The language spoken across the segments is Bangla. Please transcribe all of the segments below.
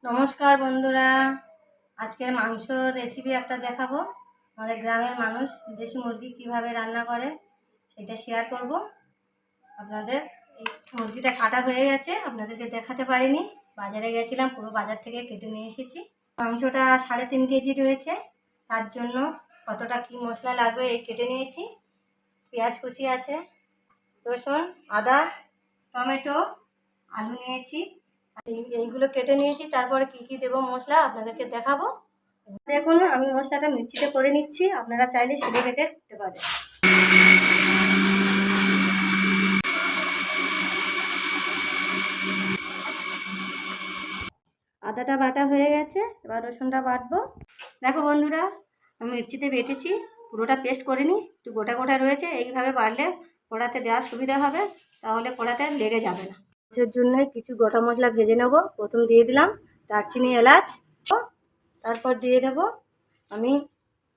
নমস্কার বন্ধুরা, আজকের মাংস রেসিপি একটা দেখাবো। আমাদের গ্রামের মানুষ দেশি মুরগি কিভাবে রান্না করে সেটা শেয়ার করব আপনাদের। এই মুরগিটা কাটা হয়ে গেছে, আপনাদেরকে দেখাতে পারিনি, বাজারে গেছিলাম, পুরো বাজার থেকে কেটে নিয়ে এসেছি। মাংসটা 3.5 কেজি রয়েছে, তার জন্য কতটা কি মশলা লাগবে এই কেটে নিয়েছি। পেঁয়াজ কুচি আছে, রসুন, আদা, টমেটো, আলু নিয়েছি, এইগুলো কেটে নিয়েছি। তারপরে কি কি দেবো মশলা আপনাদেরকে দেখাবো। দেখুন, আমি মশলাটা মিক্সিতে করে নিচ্ছি, আপনারা চাইলে শিলে বেটে করতে পারেন। আদাটা বাটা হয়ে গেছে, এবার রসুনটা বাটবো। দেখো বন্ধুরা, আমি মিক্সিতে বেটেছি, পুরোটা পেস্ট করিনি, একটু গোটা গোটা রয়েছে। এইভাবে বাটলে কড়াতে দেওয়ার সুবিধা হবে, তাহলে কড়াতে লেগে যাবে না। এর জন্যই কিছু গোটা মশলা ভেজে নেব। প্রথম দিয়ে দিলাম দারচিনি, এলাচ, তারপর দিয়ে দেব আমি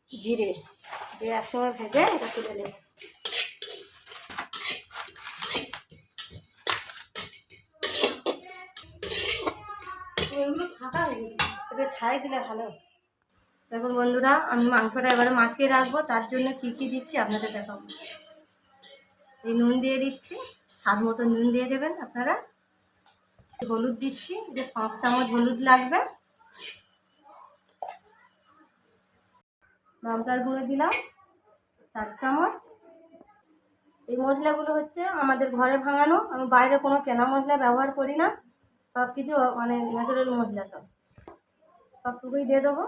জিরে, দিয়ে একসঙ্গে ভেজে এটা তুলে নেব। এগুলো ফাঁকা হয়ে গেছে, এটা ছাই দিলে ভালো। দেখুন বন্ধুরা, আমি মাংসটা এবারে মাখিয়ে রাখবো, তার জন্য কী কী দিচ্ছি আপনাদের দেখাবো। এই নুন দিয়ে দিচ্ছি, স্বাদ মতো নুন দিয়ে দেবেন আপনারা। হলুদ দিচ্ছি, যে 5 চামচ হলুদ লাগবে। লঙ্কার গুঁড়ো দিলাম 4 চামচ। এই মশলাগুলো হচ্ছে আমাদের ঘরে ভাঙানো, আমি বাইরে কোনো কেনা মশলা ব্যবহার করি না, সব কিছু মানে ন্যাচারাল মশলা সবটুকুই দিয়ে দেবো।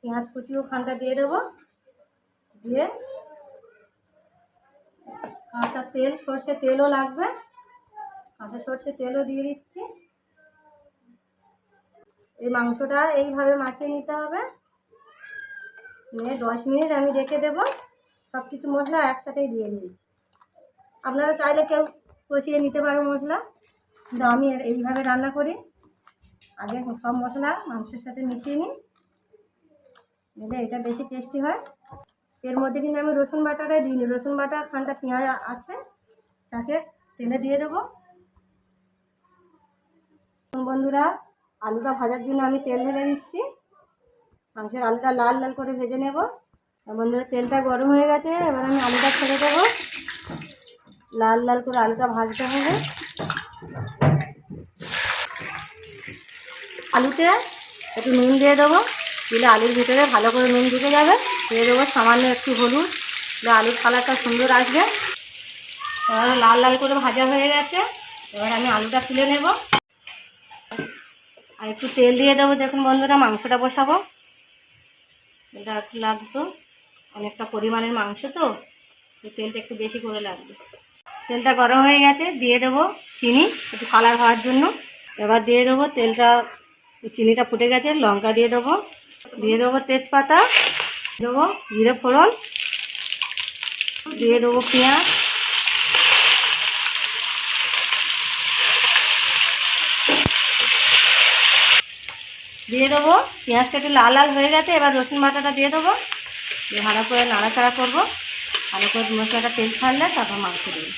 পেঁয়াজ কুচিও খানটা দিয়ে দেবো, দিয়ে কাঁচা তেল, সর্ষে তেলও লাগবে, কাঁচা সর্ষে তেলও দিয়ে দিচ্ছি। এই মাংসটা এইভাবে মাখিয়ে নিতে হবে, নিয়ে 10 মিনিট আমি রেখে দেবো। সব কিছু মশলা একসাথেই দিয়ে দিয়েছি, আপনারা চাইলে কেউ কষিয়ে নিতে পারো মশলা, কিন্তু আমি এইভাবে রান্না করি। আগে সব মশলা মাংসের সাথে মিশিয়ে নিই, নিলে এটা বেশি টেস্টি হয়। এর মধ্যে কিন্তু আমি রসুন বাটাটাই দিইনি, রসুন বাটা খানটা পেঁয়াজ আছে, তাকে তেলে দিয়ে দেবো। বন্ধুরা, আলুটা ভাজার জন্য আমি তেল ঢেলে নিচ্ছি, মাংসের আলুটা লাল লাল করে ভেজে নেব। বন্ধুরা, তেলটা গরম হয়ে গেছে, এবার আমি আলুটা ছেড়ে দেবো। লাল লাল করে আলুটা ভাজতে হবে। আলুতে একটু নুন দিয়ে দেবো, দিলে আলুর ভিতরে ভালো করে নুন ঢুকে যাবে। দিয়ে দেবো সামান্য একটু হলুদ, দিলে আলুর কালারটা সুন্দর আসবে। এবার লাল লাল করে ভাজা হয়ে গেছে, এবার আমি আলুটা তুলে নেব। আর একটু তেল দিয়ে দেবো। দেখুন বন্ধুরা, মাংসটা বসাবো, এটা একটু লাগতো, অনেকটা পরিমাণের মাংস তো, তেলটা একটু বেশি করে লাগবে। তেলটা গরম হয়ে গেছে, দিয়ে দেবো চিনি একটু কালার হওয়ার জন্য। এবার দিয়ে দেবো তেলটা, চিনিটা ফুটে গেছে, লঙ্কা দিয়ে দেবো, দিয়ে দেবো তেজপাতা, দেবো জিরে ফোড়ন, দিয়ে দেবো পেঁয়াজ, দিয়ে দেবো। পেঁয়াজটা একটু লাল লাল হয়ে গেছে, এবার রসুন বাটাটা দিয়ে দেবো, দিয়ে ভালো করে নাড়াচাড়া করবো। ভালো করে মশলাটা তেল ছাড়লে তারপর মাংস দেবো।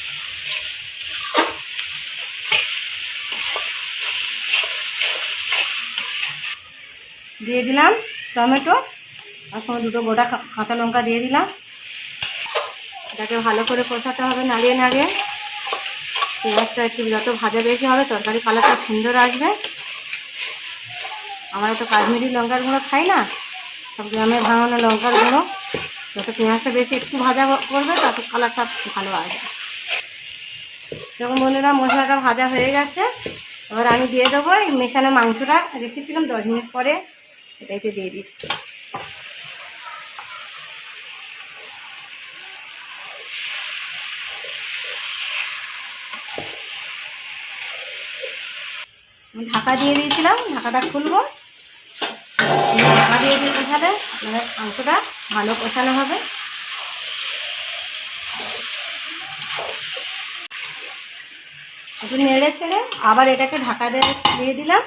দিয়ে দিলাম টমেটো, আর সঙ্গে 2 গোটা কাঁচা লঙ্কা দিয়ে দিলাম। এটাকে ভালো করে কষাতে হবে, নাড়িয়ে নাড়িয়ে। পেঁয়াজটা একটু যত ভাজা বেশি হবে, তরকারি কালারটা সুন্দর আসবে। আমরা তো কাশ্মীরি লঙ্কার গুঁড়ো খাই না, সব গ্রামে ভাঙানো লঙ্কার গুঁড়ো। যত পেঁয়াজটা বেশি একটু ভাজা করবে, তত কালারটা ভালো আসবে। যখন বন্ধুরা মশলাটা ভাজা হয়ে গেছে, এবার আমি দিয়ে দেবো এই মেশানো মাংসটা রেখেছিলাম 10 মিনিট পরে, এটাইতে দিয়ে দিচ্ছি। আমি ঢাকা দিয়ে দিয়েছিলাম, ঢাকাটা খুলবো। ঢাকা দিয়ে দিয়ে কষালে আপনাদের মাংসটা ভালো কষানো হবে। একটু নেড়ে ছেড়ে আবার এটাকে ঢাকা দিয়ে দিলাম।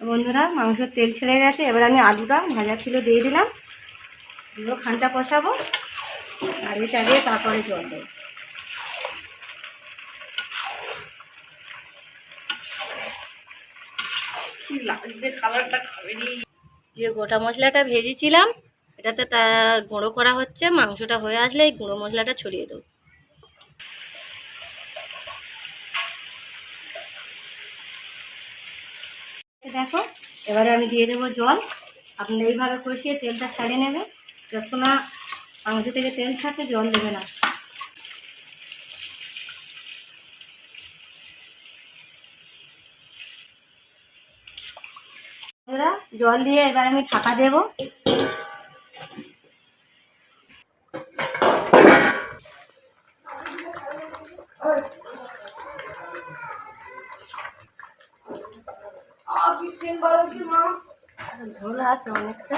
বন্ধুরা, মাংসের তেল ছেড়ে গেছে, এবার আমি আলুটা ভাজা ছিল দিয়ে দিলাম, পুরো খানটা কষাবো, নাড়িয়ে চাড়িয়ে তারপরে জল দেবো। কি লাগবে কালারটা, খাবে নি। যে গোটা মশলাটা ভেজেছিলাম এটাতে তা গুঁড়ো করা হচ্ছে। মাংসটা হয়ে আসলে এই গুঁড়ো মশলাটা ছড়িয়ে দেবো। দেখো, এবারে আমি দিয়ে দেবো জল। আপনি এইভাবে কষিয়ে তেলটা ছাড়িয়ে নেবে। যতক্ষণ না মাংস থেকে তেল ছাড়তে জল দেবে না। জল দিয়ে এবার আমি ঢাকা দেবো। ঝোল আছে অনেকটা,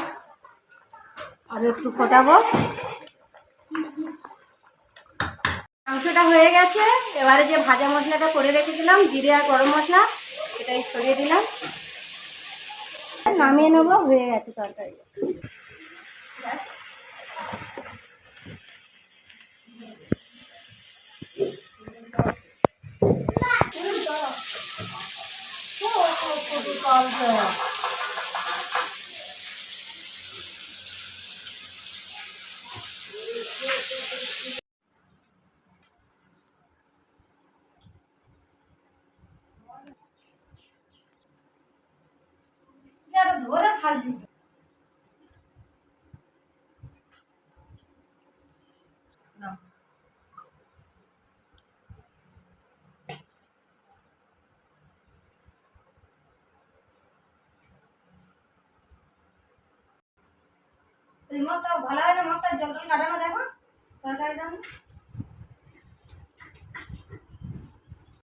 আরও একটু ফোটাবো। মাংসটা হয়ে গেছে। এবারে যে ভাজা মশলাটা করে রেখেছিলাম, জিরে আর গরম মশলা, এটাই ছড়িয়ে দিলাম। নামিয়ে নেবো, হয়ে গেছে তরকারি। ধরে থাকবি রিমোটটা ভালো হয় না, মশলার জল কাটানো। দেখো তরকারিটা